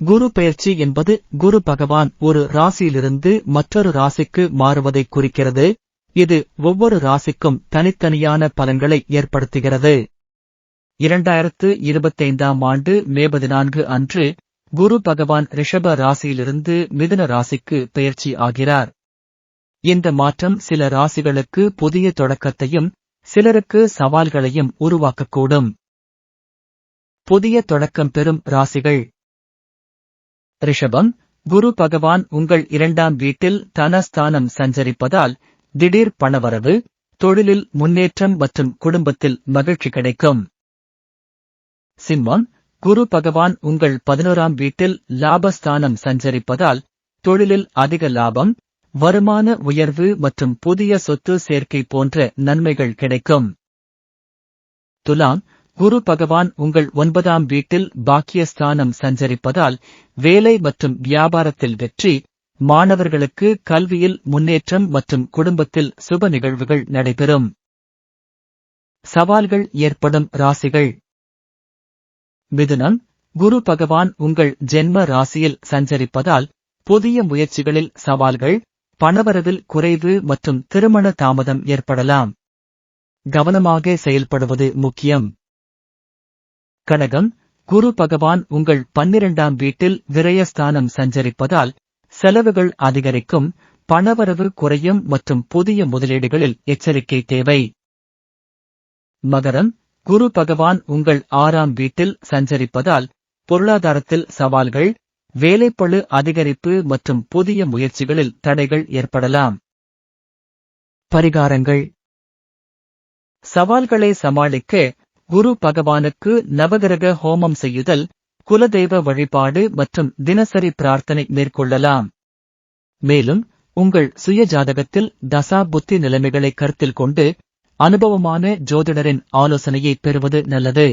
குரு பெயர்ச்சி என்பது குரு பகவான் ஒரு ராசியிலிருந்து மற்றொரு ராசிக்கு மாறுவதைக் குறிக்கிறது. இது ஒவ்வொரு ராசிக்கும் தனித்தனியான பலன்களை ஏற்படுத்துகிறது. 2025ஆம் ஆண்டு மே 14 அன்று குரு பகவான் ரிஷப ராசியிலிருந்து மிதுன ராசிக்கு பெயர்ச்சி ஆகிறார். இந்த மாற்றம் சில ராசிகளுக்கு புதிய தொடக்கத்தையும் சிலருக்கு சவால்களையும் உருவாக்கக்கூடும். புதிய தொடக்கம் பெறும் ராசிகள். ரிஷபம். குரு பகவான் உங்கள் 2ஆம் வீட்டில் தனஸ்தானம் சஞ்சரிப்பதால் திடீர் பணவரவு, தொழிலில் முன்னேற்றம் மற்றும் குடும்பத்தில் மகிழ்ச்சி கிடைக்கும். சிம்மம். குரு பகவான் உங்கள் 11ஆம் வீட்டில் லாபஸ்தானம் சஞ்சரிப்பதால் தொழிலில் அதிக லாபம், வருமான உயர்வு மற்றும் புதிய சொத்து சேர்க்கை போன்ற நன்மைகள் கிடைக்கும். துலாம். குரு பகவான் உங்கள் 9ஆம் வீட்டில் பாக்கியஸ்தானம் சஞ்சரிப்பதால் வேலை மற்றும் வியாபாரத்தில் வெற்றி, மாணவர்களுக்கு கல்வியில் முன்னேற்றம் மற்றும் குடும்பத்தில் சுப நிகழ்வுகள் நடைபெறும். சவால்கள் ஏற்படும் ராசிகள். மிதுனம். குரு பகவான் உங்கள் ஜென்ம ராசியில் சஞ்சரிப்பதால் புதிய முயற்சிகளில் சவால்கள், பணவரவில் குறைவு மற்றும் திருமண தாமதம் ஏற்படலாம். கவனமாக செயல்படுவது முக்கியம். கடகம். குரு பகவான் உங்கள் 12ஆம் வீட்டில் விரயஸ்தானம் சஞ்சரிப்பதால் செலவுகள் அதிகரிக்கும், பணவரவு குறையும் மற்றும் புதிய முதலீடுகளில் எச்சரிக்கை தேவை. மகரம். குரு பகவான் உங்கள் 6ஆம் வீட்டில் சஞ்சரிப்பதால் பொருளாதாரத்தில் சவால்கள், வேலைப்பளு அதிகரிப்பு மற்றும் புதிய முயற்சிகளில் தடைகள் ஏற்படலாம். பரிகாரங்கள். சவால்களை சமாளிக்க குரு பகவானுக்கு நவகிரக ஹோமம் செய்யுதல், குலதெய்வ வழிபாடு மற்றும் தினசரி பிரார்த்தனை மேற்கொள்ளலாம். மேலும் உங்கள் சுய ஜாதகத்தில் தசா புத்தி நிலைமைகளை கருத்தில் கொண்டு அனுபவமான ஜோதிடரின் ஆலோசனையை பெறுவது நல்லது.